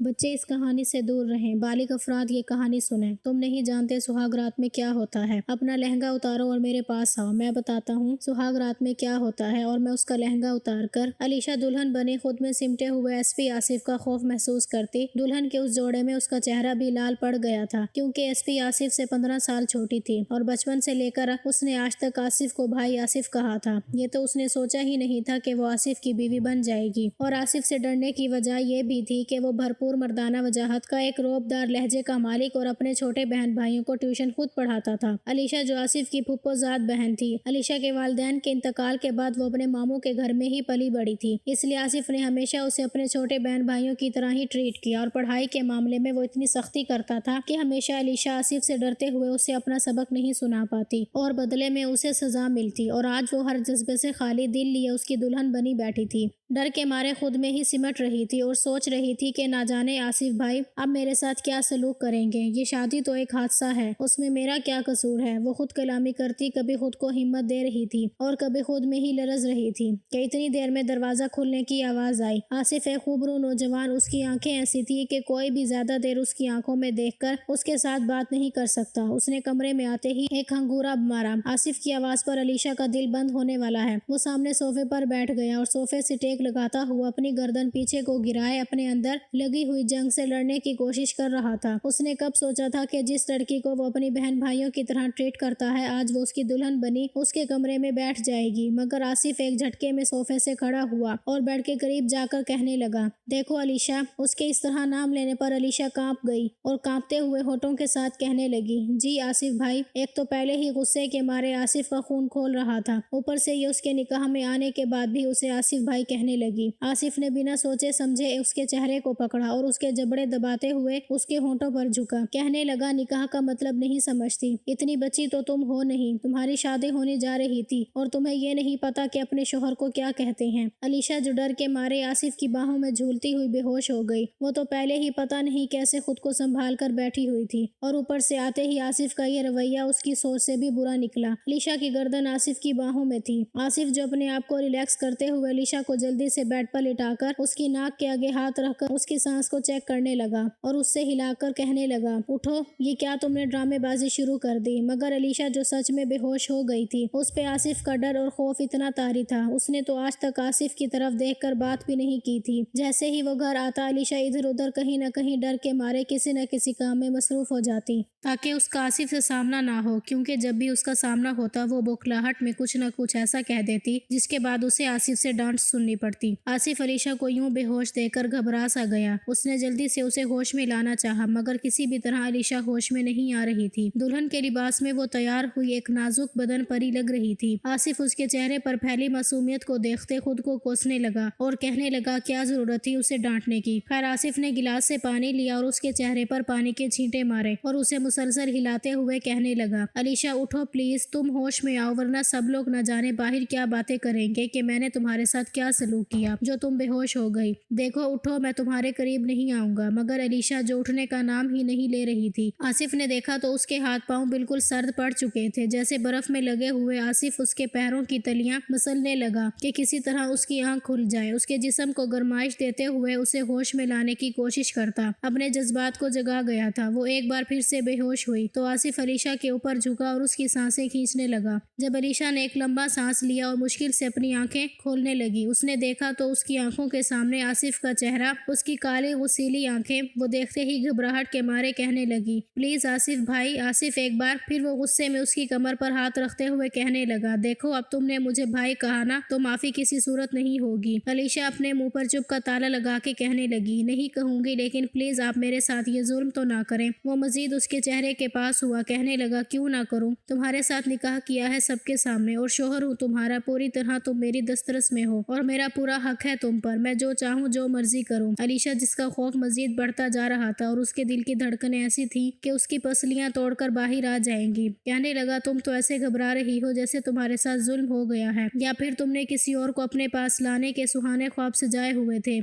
بچے اس کہانی سے دور رہیں، بالغ افراد یہ کہانی سنیں۔ تم نہیں جانتے سہاگ رات میں کیا ہوتا ہے۔ اپنا لہنگا اتارو اور میرے پاس آؤ، میں بتاتا ہوں سہاگ رات میں کیا ہوتا ہے۔ اور میں اس کا لہنگا اتار کر علیشا دلہن بنی، خود میں سمٹے ہوئے ایس پی آصف کا خوف محسوس کرتی۔ دلہن کے اس جوڑے میں اس کا چہرہ بھی لال پڑ گیا تھا، کیونکہ ایس پی آصف سے 15 سال چھوٹی تھی اور بچپن سے لے کر اس نے آج تک آصف کو بھائی آصف کہا تھا۔ یہ تو اس نے سوچا ہی نہیں تھا کہ وہ آصف کی بیوی بن جائے گی، اور آصف سے ڈرنے کی وجہ یہ بھی تھی کہ وہ بھرپور مردانہ وجاہت کا ایک رعب دار لہجے کا مالک اور اپنے چھوٹے بہن بھائیوں کو ٹیوشن خود پڑھاتا تھا۔ علیشا جو آصف کی پھپھو زاد بہن تھی، علیشا کے والدین کے انتقال کے بعد وہ اپنے ماموں کے گھر میں ہی پلی بڑھی تھی، اس لیے آصف نے ہمیشہ اسے اپنے چھوٹے بہن بھائیوں کی طرح ہی ٹریٹ کیا، اور پڑھائی کے معاملے میں وہ اتنی سختی کرتا تھا کہ ہمیشہ علیشا آصف سے ڈرتے ہوئے اسے اپنا سبق نہیں سنا پاتی اور بدلے میں اسے سزا ملتی، اور آج وہ ہر جذبے سے خالی دل لیے اس کی دلہن بنی بیٹھی تھی۔ ڈر کے مارے خود میں ہی سمٹ رہی تھی اور سوچ رہی تھی کہ نہ جانے آصف بھائی اب میرے ساتھ کیا سلوک کریں گے۔ یہ شادی تو ایک حادثہ ہے، اس میں میرا کیا قصور ہے؟ وہ خود کلامی کرتی، کبھی خود کو ہمت دے رہی تھی اور کبھی خود میں ہی لرز رہی تھی کہ اتنی دیر میں دروازہ کھلنے کی آواز آئی۔ آصف ایک خوبرو نوجوان، اس کی آنکھیں ایسی تھی کہ کوئی بھی زیادہ دیر اس کی آنکھوں میں دیکھ کر اس کے ساتھ بات نہیں کر سکتا۔ اس نے کمرے میں آتے ہی ایک ہنگورا مارا۔ آصف کی آواز پر علیشا کا دل بند ہونے والا ہے۔ وہ سامنے صوفے پر بیٹھ گیا اور صوفے سے ٹیک لگاتا ہوا اپنی گردن پیچھے کو گرائے اپنے اندر لگی ہوئی جنگ سے لڑنے کی کوشش کر رہا تھا۔ اس نے کب سوچا تھا کہ جس لڑکی کو وہ اپنی بہن بھائیوں کی طرح ٹریٹ کرتا ہے، آج وہ اس کی دلہن بنی اس کے کمرے میں بیٹھ جائے گی؟ مگر آصف ایک جھٹکے میں صوفے سے کھڑا ہوا اور بیڈ کے قریب جا کر کہنے لگا، دیکھو علیشا۔ اس کے اس طرح نام لینے پر علیشا کانپ گئی اور کانپتے ہوئے ہونٹوں کے ساتھ کہنے لگی، جی آصف بھائی۔ ایک تو پہلے ہی غصے کے مارے آصف کا خون کھول رہا تھا، اوپر سے یہ اس کے نکاح میں آنے کے بعد بھی اسے آصف بھائی کہنے لگی۔ آصف نے بنا سوچے سمجھے اس کے چہرے کو پکڑا اور اس کے جبڑے دباتے ہوئے اس کے ہونٹوں پر جھکا۔ کہنے لگا، نکاح کا مطلب نہیں سمجھتی، اتنی بچی تو تم ہو نہیں، تمہاری شادی ہونے جا رہی تھی اور تمہیں یہ نہیں پتا کہ اپنے شوہر کو کیا کہتے ہیں۔ علیشا جو ڈر کے مارے آصف کی باہوں میں جھولتی ہوئی بے ہوش ہو گئی۔ وہ تو پہلے ہی پتا نہیں کیسے خود کو سنبھال کر بیٹھی ہوئی تھی، اور اوپر سے آتے ہی آصف کا یہ رویہ اس کی سوچ سے بھی برا نکلا۔ علیشا کی گردن آصف کی باہوں میں تھی۔ آصف جو اپنے آپ کو ریلیکس کرتے ہوئے علیشا کو جلدی سے بیڈ پر لٹا کر اس کی ناک کے آگے ہاتھ رکھ کر اس کی سانس کو چیک کرنے لگا اور اس سے ہلا کر کہنے لگا، اٹھو، یہ کیا تم نے ڈرامے بازی شروع کر دی؟ مگر علیشا جو سچ میں بے ہوش ہو گئی تھی، اس پہ آصف کا ڈر اور خوف اتنا طاری تھا، اس نے تو آج تک آصف کی طرف دیکھ کر بات بھی نہیں کی تھی۔ جیسے ہی وہ گھر آتا، علیشا ادھر ادھر کہیں نہ کہیں ڈر کے مارے کسی نہ کسی کام میں مصروف ہو جاتی، تاکہ اس کا آصف سے سامنا نہ ہو، کیونکہ جب بھی اس کا سامنا ہوتا وہ بوکھلاہٹ میں کچھ نہ کچھ ایسا کہہ دیتی جس کے بعد اسے آصف سے ڈانٹ سننی پڑتی۔ آصف علیشا کو یوں بے ہوش دیکھ کر گھبرا سا گیا۔ اس نے جلدی سے اسے ہوش میں لانا چاہا، مگر کسی بھی طرح علیشا ہوش میں نہیں آ رہی تھی۔ دلہن کے لباس میں وہ تیار ہوئی ایک نازک بدن پری لگ رہی تھی۔ آصف اس کے چہرے پر پھیلی معصومیت کو دیکھتے خود کو کوسنے لگا اور کہنے لگا، کیا ضرورت تھی اسے ڈانٹنے کی؟ خیر، آصف نے گلاس سے پانی لیا اور اس کے چہرے پر پانی کے چھینٹے مارے اور اسے مسلسل ہلاتے ہوئے کہنے لگا، علیشا اٹھو پلیز، تم ہوش میں آؤ، ورنہ سب لوگ نہ جانے باہر کیا باتیں کریں گے کہ میں نے تمہارے ساتھ کیا سلوک کیا جو تم بے ہوش ہو گئی۔ دیکھو اٹھو، میں تمہارے قریب نہیں آؤں گا۔ مگر علیشا جو اٹھنے کا نام ہی نہیں لے رہی تھی۔ آصف نے دیکھا تو اس کے ہاتھ پاؤں بالکل سرد پڑ چکے تھے، جیسے برف میں لگے ہوئے۔ آصف اس کے پیروں کی تلیاں مسلنے لگا کہ کسی طرح اس کی آنکھ کھل جائے، اس کے جسم کو گرمائش دیتے ہوئے اسے ہوش میں لانے کی کوشش کرتا۔ اپنے جذبات کو جگا گیا تھا، وہ ایک بار پھر سے بے ہوش ہوئی تو آصف علیشا کے اوپر جھکا اور اس کی سانسیں کھینچنے لگا۔ جب علیشا نے ایک لمبا سانس لیا اور مشکل سے اپنی آنکھیں کھولنے لگی، اس نے دیکھا تو اس کی آنکھوں کے سامنے آصف کا چہرہ، اس کی کالی غسیلی آنکھیں۔ وہ دیکھتے ہی گھبراہٹ کے مارے کہنے لگی، پلیز آصف بھائی۔ آصف ایک بار پھر وہ غصے میں اس کی کمر پر ہاتھ رکھتے ہوئے کہنے لگا، دیکھو اب تم نے مجھے بھائی کہا نا، تو معافی کسی صورت نہیں ہوگی۔ علیشا اپنے منہ پر چپ کا تالا لگا کے کہنے لگی، نہیں کہوں گی، لیکن پلیز آپ میرے ساتھ یہ ظلم تو نہ کریں۔ وہ مزید اس کے چہرے کے پاس ہوا، کہنے لگا، کیوں نہ کروں؟ تمہارے ساتھ نکاح کیا ہے سب کے سامنے اور شوہر ہوں تمہارا، پوری طرح تم میری دسترس میں ہو اور میرا پورا حق ہے تم پر، میں جو چاہوں جو مرضی کروں۔ علیشا جس کا خوف مزید بڑھتا جا رہا تھا اور اس کے دل کی دھڑکنیں ایسی تھی کہ اس کی پسلیاں توڑ کر باہر آ جائیں گی، کہنے لگا، تم تو ایسے گھبرا رہی ہو جیسے تمہارے ساتھ ظلم ہو گیا ہے، یا پھر تم نے کسی اور کو اپنے پاس لانے کے سہانے خواب سجائے ہوئے تھے۔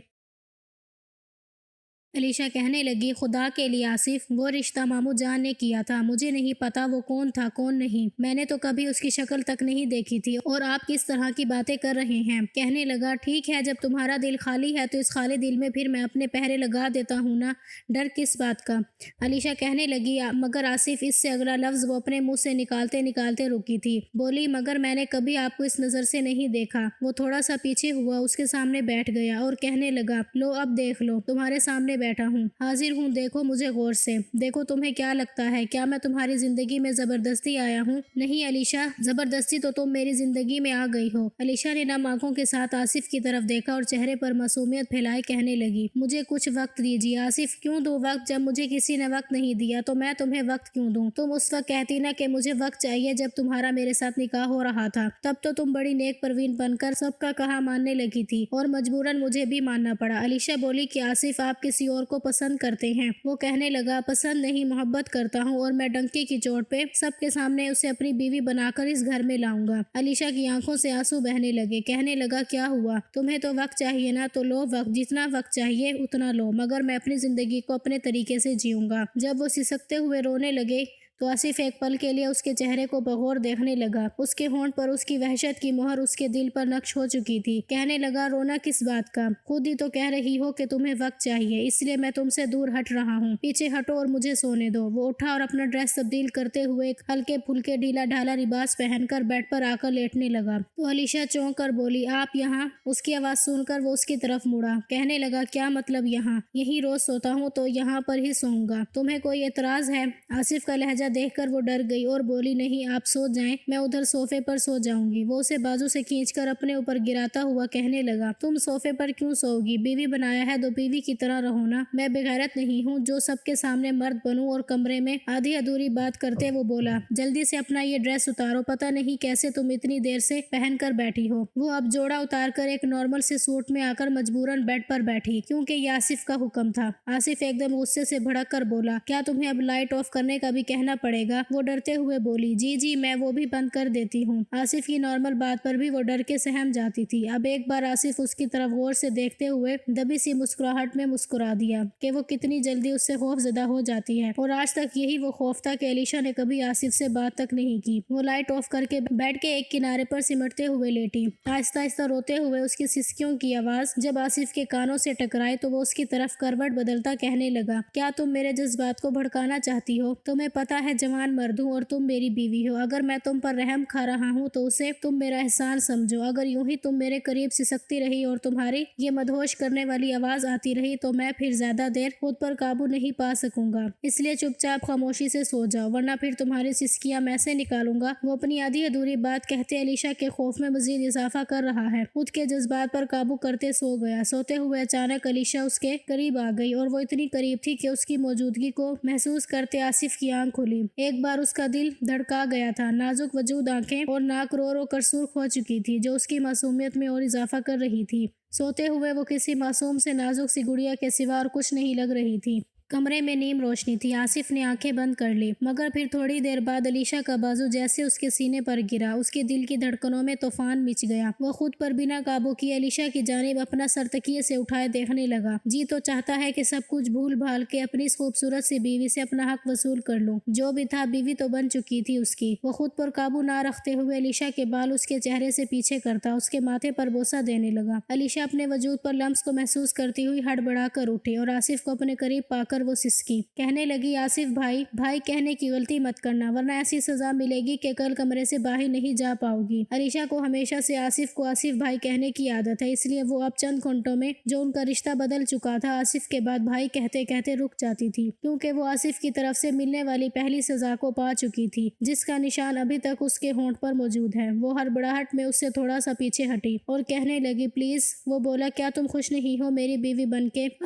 علیشا کہنے لگی خدا کے لیے آصف، وہ رشتہ مامو جان نے کیا تھا، مجھے نہیں پتا وہ کون تھا کون نہیں، میں نے تو کبھی اس کی شکل تک نہیں دیکھی تھی، اور آپ کس طرح کی باتیں کر رہے ہیں؟ کہنے لگا ٹھیک ہے، جب تمہارا دل خالی ہے تو اس خالی دل میں پھر میں اپنے پہرے لگا دیتا ہوں نا، ڈر کس بات کا؟ علیشا کہنے لگی مگر آصف، اس سے اگلا لفظ وہ اپنے منہ سے نکالتے نکالتے رکی تھی، بولی مگر میں نے کبھی آپ کو اس نظر سے نہیں دیکھا۔ وہ تھوڑا سا پیچھے ہوا، اس کے سامنے بیٹھ گیا اور کہنے لگا لو اب دیکھ لو، تمہارے سامنے بیٹھا ہوں، حاضر ہوں، دیکھو مجھے غور سے، دیکھو تمہیں کیا لگتا ہے، کیا میں تمہاری زندگی میں زبردستی آیا ہوں؟ نہیں علیشا، زبردستی تو تم میری زندگی میں آ گئی ہو۔ علیشا نے نم آنکھوں کے ساتھ آصف کی طرف دیکھا اور چہرے پر معصومیت پھیلائے کہنے لگی مجھے کچھ وقت دیجیے آصف۔ کیوں دوں وقت؟ جب مجھے کسی نے وقت نہیں دیا تو میں تمہیں وقت کیوں دوں؟ تم اس وقت کہتی نا کہ مجھے وقت چاہیے جب تمہارا میرے ساتھ نکاح ہو رہا تھا، تب تو تم بڑی نیک پروین بن کر سب کا کہا ماننے لگی تھی اور مجبوراً مجھے بھی ماننا پڑا۔ علیشا بولی کہ آصف آپ کسی اور کو پسند کرتے ہیں؟ وہ کہنے لگا پسند نہیں، محبت کرتا ہوں، اور میں ڈنکی کی چوٹ پہ سب کے سامنے اسے اپنی بیوی بنا کر اس گھر میں لاؤں گا۔ علیشا کی آنکھوں سے آنسو بہنے لگے، کہنے لگا کیا ہوا؟ تمہیں تو وقت چاہیے نا، تو لو وقت، جتنا وقت چاہیے اتنا لو، مگر میں اپنی زندگی کو اپنے طریقے سے جیوں گا۔ جب وہ سسکتے ہوئے رونے لگے تو آصف ایک پل کے لیے اس کے چہرے کو بغور دیکھنے لگا۔ اس کے ہونٹ پر اس کی وحشت کی مہر اس کے دل پر نقش ہو چکی تھی۔ کہنے لگا رونا کس بات کا؟ خود ہی تو کہہ رہی ہو کہ تمہیں وقت چاہیے، اس لیے میں تم سے دور ہٹ رہا ہوں، پیچھے ہٹو اور مجھے سونے دو۔ وہ اٹھا اور اپنا ڈریس تبدیل کرتے ہوئے ایک ہلکے پھلکے ڈھیلا ڈھالا لباس پہن کر بیڈ پر آ کر لیٹنے لگا۔ تو علیشا چونک کر بولی آپ یہاں؟ اس کی آواز سن کر وہ اس کی طرف مڑا، کہنے لگا کیا مطلب یہاں؟ یہی روز سوتا ہوں تو یہاں پر ہی سوؤں گا، تمہیں کوئی اعتراض ہے؟ آصف کا لہجہ دیکھ کر وہ ڈر گئی اور بولی نہیں آپ سو جائیں، میں ادھر صوفے پر سو جاؤں گی۔ وہ اسے بازو سے کھینچ کر اپنے اوپر گراتا ہوا کہنے لگا تم صوفے پر کیوں سوؤ گی؟ بیوی بنایا ہے تو بیوی کی طرح رہو نا، میں بغیرت نہیں ہوں جو سب کے سامنے مرد بنوں اور کمرے میں آدھی ادھوری بات کرتے۔ وہ بولا جلدی سے اپنا یہ ڈریس اتارو، پتہ نہیں کیسے تم اتنی دیر سے پہن کر بیٹھی ہو۔ وہ اب جوڑا اتار کر ایک نارمل سے سوٹ میں آ کر مجبوراً بیڈ پر بیٹھی کیونکہ یہ آصف کا حکم تھا۔ آصف ایک دم غصے سے بھڑک کر بولا کیا تمہیں اب لائٹ آف کرنے کا بھی کہنا پڑے گا؟ وہ ڈرتے ہوئے بولی جی میں وہ بھی بند کر دیتی ہوں۔ آصف کی نارمل بات پر بھی وہ ڈر کے سہم جاتی تھی۔ اب ایک بار آصف اس کی طرف غور سے دیکھتے ہوئے دبی سی مسکراہٹ میں مسکرا دیا کہ وہ کتنی جلدی اس سے خوف زدہ ہو جاتی ہے، اور آج تک یہی وہ خوف تھا کہ علیشا نے کبھی آصف سے بات تک نہیں کی۔ وہ لائٹ آف کر کے بیڈ کے ایک کنارے پر سمٹتے ہوئے لیٹی، آہستہ آہستہ روتے ہوئے اس کی سسکیوں کی آواز جب آصف کے کانوں سے ٹکرائی تو وہ اس کی طرف کروٹ بدلتا کہنے لگا کیا تم میرے جذبات کو بھڑکانا چاہتی ہو؟ تمہیں پتا ہے جوان مرد ہوں اور تم میری بیوی ہو، اگر میں تم پر رحم کھا رہا ہوں تو اسے تم میرا احسان سمجھو، اگر یوں ہی تم میرے قریب سسکتی رہی اور تمہاری یہ مدہوش کرنے والی آواز آتی رہی تو میں پھر زیادہ دیر خود پر قابو نہیں پا سکوں گا، اس لیے چپ چاپ خاموشی سے سو جاؤ ورنہ پھر تمہاری سسکیاں میں سے نکالوں گا۔ وہ اپنی آدھی ادھوری بات کہتے علیشا کے خوف میں مزید اضافہ کر رہا ہے، خود کے جذبات پر قابو کرتے سو گیا۔ سوتے ہوئے اچانک علیشا اس کے قریب آ گئی اور وہ اتنی قریب تھی کہ اس کی موجودگی کو محسوس کرتے آصف کی آنکھ کھلی۔ ایک بار اس کا دل دھڑکا گیا تھا، نازک وجود آنکھیں اور ناک رو رو کر سرخ ہو چکی تھی جو اس کی معصومیت میں اور اضافہ کر رہی تھی۔ سوتے ہوئے وہ کسی معصوم سے نازک سی گڑیا کے سوا اور کچھ نہیں لگ رہی تھی۔ کمرے میں نیم روشنی تھی، آصف نے آنکھیں بند کر لی، مگر پھر تھوڑی دیر بعد علیشا کا بازو جیسے اس کے سینے پر گرا، اس کے دل کی دھڑکنوں میں طوفان مچ گیا۔ وہ خود پر بنا قابو کیے علیشا کی جانب اپنا سر تکیے سے اٹھائے دیکھنے لگا۔ جی تو چاہتا ہے کہ سب کچھ بھول بھال کے اپنی اس خوبصورت سی بیوی سے اپنا حق وصول کر لوں، جو بھی تھا بیوی تو بن چکی تھی اس کی۔ وہ خود پر قابو نہ رکھتے ہوئے علیشا کے بال اس کے چہرے سے پیچھے کرتا اس کے ماتھے پر بوسہ دینے لگا۔ علیشا اپنے وجود پر لمس کو محسوس کرتی ہوئی ہڑبڑا کر اٹھی اور آصف کو اپنے قریب پا کر وہ کی کہنے لگی آصف بھائی کہنے کی غلطی مت کرنا ورنہ ایسی سزا ملے گی کہ کل کمرے سے باہر نہیں جا پاؤ گی۔ علیشا کو ہمیشہ سے آصف کو آصف بھائی کہنے کی عادت ہے، اس لیے وہ اب چند گھنٹوں میں جو ان کا رشتہ بدل چکا تھا آصف کے بعد بھائی کہتے کہتے رک جاتی تھی، کیونکہ وہ آصف کی طرف سے ملنے والی پہلی سزا کو پا چکی تھی جس کا نشان ابھی تک اس کے ہونٹ پر موجود ہے۔ وہ ہڑبڑاہٹ میں اس سے تھوڑا سا پیچھے ہٹی اور کہنے لگی پلیز۔ وہ بولا کیا تم خوش نہیں ہو میری بیوی بن کے؟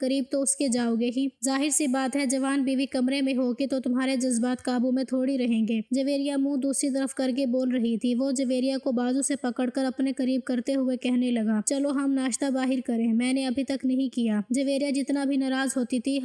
قریب تو اس کے جاؤ گے ہی۔ ظاہر سی بات ہے جوان بیوی کمرے میں ہوگی تو تمہارے جذبات قابو میں تھوڑی رہیں گے۔ جویریہ منہ دوسری طرف کر کے بول رہی تھی۔ وہ جویریہ کو بازو سے پکڑ کر اپنے قریب کرتے ہوئے کہنے لگا، چلو ہم ناشتہ باہر کریں، میں نے ابھی تک نہیں کیا۔ جویریہ جتنا بھی ناراض ہوتی تھی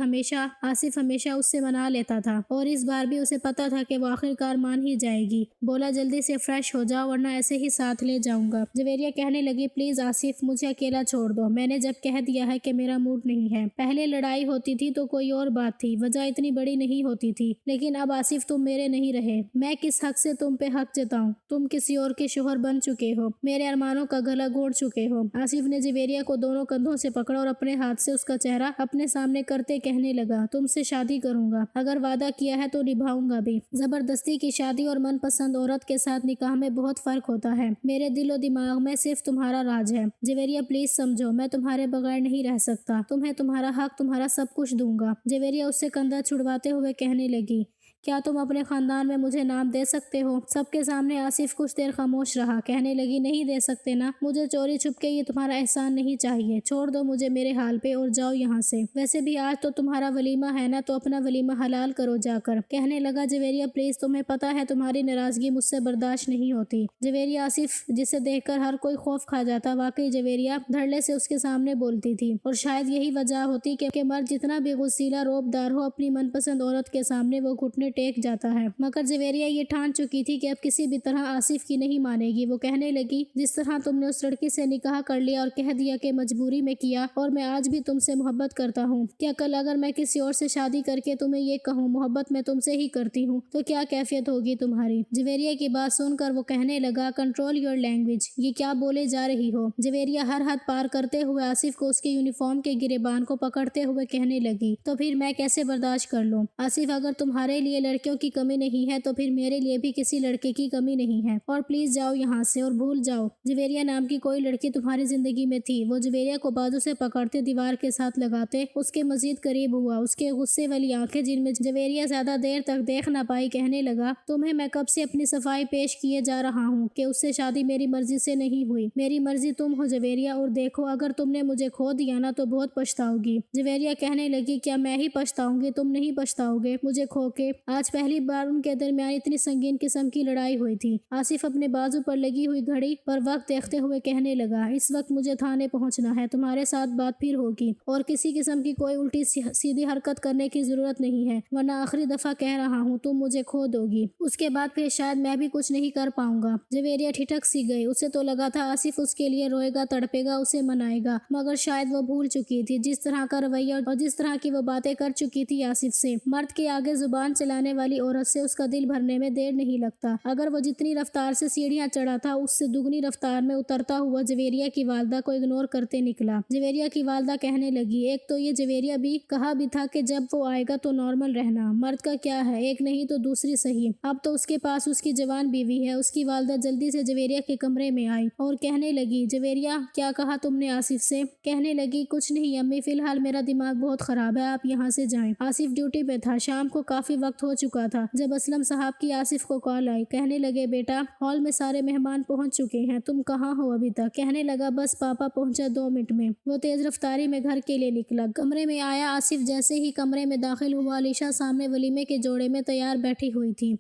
آصف ہمیشہ اس سے منا لیتا تھا اور اس بار بھی اسے پتا تھا کہ وہ آخرکار مان ہی جائے گی۔ بولا جلدی سے فریش ہو جاؤ ورنہ ایسے ہی ساتھ لے جاؤں گا۔ جویریہ کہنے لگی، پلیز آصف مجھے اکیلا چھوڑ دو، میں نے جب کہہ دیا ہے کہ میرا موڈ نہیں ہے۔ پہلے لڑائی ہوتی تھی تو کوئی اور بات تھی، وجہ اتنی بڑی نہیں ہوتی تھی، لیکن اب آصف تم میرے نہیں رہے، میں کس حق سے تم پہ حق جتاؤں؟ تم کسی اور کے شوہر بن چکے ہو، میرے ارمانوں کا گلا گھونٹ چکے ہو۔ آصف نے جویریہ کو دونوں کندھوں سے پکڑا اور اپنے ہاتھ سے اس کا چہرہ اپنے سامنے کرتے کہنے لگا، تم سے شادی کروں گا، اگر وعدہ کیا ہے تو نبھاؤں گا بھی۔ زبردستی کی شادی اور من پسند عورت کے ساتھ نکاح میں بہت فرق ہوتا ہے، میرے دل و دماغ میں صرف تمہارا راج ہے۔ جویریہ پلیز سمجھو، میں تمہارے بغیر نہیں رہ سکتا، تمہیں تمہارا حق، تمہارا سب کچھ دوں گا۔ جویریہ اس سے کندھا چھڑواتے ہوئے کہنے لگی، کیا تم اپنے خاندان میں مجھے نام دے سکتے ہو؟ سب کے سامنے آصف کچھ دیر خاموش رہا، کہنے لگی، نہیں دے سکتے نا، مجھے چوری چھپ کے یہ تمہارا احسان نہیں چاہیے، چھوڑ دو مجھے میرے حال پہ اور جاؤ یہاں سے۔ ویسے بھی آج تو تمہارا ولیمہ ہے نا، تو اپنا ولیمہ حلال کرو جا کر۔ کہنے لگا، جویریہ پلیز، تمہیں پتا ہے تمہاری ناراضگی مجھ سے برداشت نہیں ہوتی۔ جویریہ آصف جسے دیکھ کر ہر کوئی خوف کھا جاتا، واقعی جویریہ دھڑلے سے اس کے سامنے بولتی تھی، اور شاید یہی وجہ ہوتی کہ مرد جتنا بھی غصیلا روب دار ہو، اپنی من پسند عورت کے سامنے وہ گھٹنے ٹیک جاتا ہے۔ مگر جویریہ یہ ٹھان چکی تھی کہ اب کسی بھی طرح آصف کی نہیں مانے گی۔ وہ کہنے لگی، جس طرح تم نے اس لڑکی سے نکاح کر لیا اور کہہ دیا کہ مجبوری میں کیا، اور میں آج بھی تم سے محبت کرتا ہوں، کیا کل اگر میں کسی اور سے شادی کر کے تمہیں یہ کہوں محبت میں تم سے ہی کرتی ہوں، تو کیا کیفیت ہوگی تمہاری؟ جویریہ کی بات سن کر وہ کہنے لگا، کنٹرول یور لینگویج، یہ کیا بولے جا رہی ہو؟ جویریہ ہر حد پار کرتے ہوئے آصف کو اس کے یونیفارم کے گریبان کو پکڑتے ہوئے کہنے لگی، تو پھر میں کیسے برداشت کر لوں؟ آصف، اگر تمہارے لیے لڑکیوں کی کمی نہیں ہے تو پھر میرے لیے بھی کسی لڑکے کی کمی نہیں ہے، اور پلیز جاؤ یہاں سے اور بھول جاؤ جویریہ نام کی کوئی لڑکی تمہاری زندگی میں تھی۔ وہ جویریہ کو بازو سے پکڑتے دیوار کے ساتھ لگاتے اس کے مزید قریب ہوا، اس کے غصے والی آنکھیں جن میں جویریہ زیادہ دیر تک دیکھ نہ پائی کہنے لگا، تمہیں میں کب سے اپنی صفائی پیش کیے جا رہا ہوں کہ اس سے شادی میری مرضی سے نہیں ہوئی، میری مرضی تم ہو جویریہ، اور دیکھو اگر تم نے مجھے کھو دیا نا تو بہت پچھتاؤ گی۔ جویریہ کہنے لگی، کیا میں ہی پچھتاؤں گی؟ تم نہیں پچھتاؤ گے مجھے کھو کے۔ آج پہلی بار ان کے درمیان اتنی سنگین قسم کی لڑائی ہوئی تھی۔ آصف اپنے بازو پر لگی ہوئی گھڑی پر وقت دیکھتے ہوئے کہنے لگا، اس وقت مجھے تھانے پہنچنا ہے، تمہارے ساتھ بات پھر ہوگی، اور کسی قسم کی کوئی الٹی سیدھی حرکت کرنے کی ضرورت نہیں ہے، ورنہ آخری دفعہ کہہ رہا ہوں تم مجھے کھو دو گی، اس کے بعد پھر شاید میں بھی کچھ نہیں کر پاؤں گا۔ جویریہ ٹھٹک سی گئی، اسے تو لگا تھا آصف اس کے لیے روئے گا، تڑپے گا، اسے منائے گا، مگر شاید وہ بھول چکی تھی جس طرح کا رویہ اور جس طرح کی وہ باتیں کر چکی تھی آصف سے۔ مرد کے آگے زبان چلانے والی عورت سے اس کا دل بھرنے میں دیر نہیں لگتا۔ اگر وہ جتنی رفتار سے سیڑھیاں چڑھا تھا اس سے دگنی رفتار میں اترتا ہوا جویریہ کی والدہ کو اگنور کرتے نکلا۔ جویریہ کی والدہ کہنے لگی، ایک تو یہ جویریہ بھی کہا بھی تھا کہ جب وہ آئے گا تو نارمل رہنا، مرد کا کیا ہے، ایک نہیں تو دوسری صحیح، اب تو اس کے پاس اس کی جوان بیوی ہے۔ اس کی والدہ جلدی سے جویریہ کے کمرے میں آئی اور کہنے لگی، جویریہ کیا کہا تم نے آصف سے؟ کہنے لگی، کچھ نہیں امی، فی الحال میرا دماغ بہت خراب ہے، آپ یہاں سے جائیں۔ آصف ڈیوٹی پہ تھا، شام کو کافی وقت ہو چکا تھا جب اسلم صاحب کی آصف کو کال آئی۔ کہنے لگے، بیٹا ہال میں سارے مہمان پہنچ چکے ہیں، تم کہاں ہو ابھی تک؟ کہنے لگا، بس پاپا پہنچا 2 منٹ میں۔ وہ تیز رفتاری میں گھر کے لیے نکلا۔ کمرے میں آیا آصف جیسے ہی کمرے میں داخل ہوا، علیشا سامنے ولیمے کے جوڑے میں تیار بیٹھی ہوئی تھی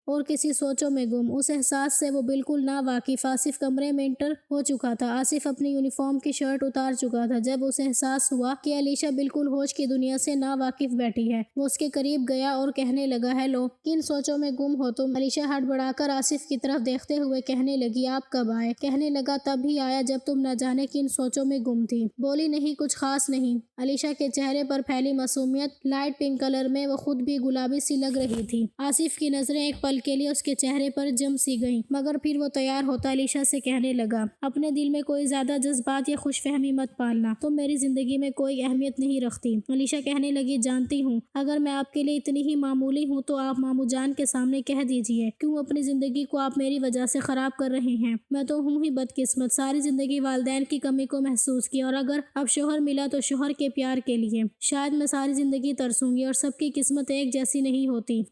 اور کسی سوچوں میں گم۔ اس احساس سے وہ بالکل نا واقف آصف کمرے میں انٹر ہو چکا تھا۔ آصف اپنی یونیفارم کی شرٹ اتار چکا تھا جب اسے احساس ہوا کہ علیشا بالکل ہوش کی دنیا سے نا واقف بیٹھی ہے۔ وہ اس کے قریب گیا اور کہنے لگا، ہیلو، کن سوچوں میں گم ہو تم؟ علیشا ہڑبڑا کر آصف کی طرف دیکھتے ہوئے کہنے لگی، آپ کب آئے؟ کہنے لگا، تب ہی آیا جب تم نہ جانے کن سوچوں میں گم تھی۔ بولی، نہیں کچھ خاص نہیں۔ علیشا کے چہرے پر پھیلی معصومیت لائٹ پنک کلر میں وہ خود بھی گلابی سی لگ رہی تھی۔ آصف کی نظریں ایک پل کے لیے اس کے چہرے پر جم سی گئیں، مگر پھر وہ تیار ہوتا علیشا سے کہنے لگا، اپنے دل میں کوئی زیادہ جذبات یا خوش فہمی مت پالنا، تم میری زندگی میں کوئی اہمیت نہیں رکھتی۔ علیشا کہنے لگی، جانتی ہوں، اگر میں آپ کے لیے اتنی ہی معمولی ہوں تو آپ مامو جان کے سامنے کہہ دیجئے، کیوں اپنی زندگی کو آپ میری وجہ سے خراب کر رہے ہیں؟ میں تو ہوں ہی بدقسمت، ساری زندگی والدین کی کمی کو محسوس کی، اور اگر اب شوہر ملا تو شوہر کے پیار کے لیے۔ شاید میں ساری زندگی ترسوں گی، اور سب کی قسمت ایک جیسی نہیں ہوتی۔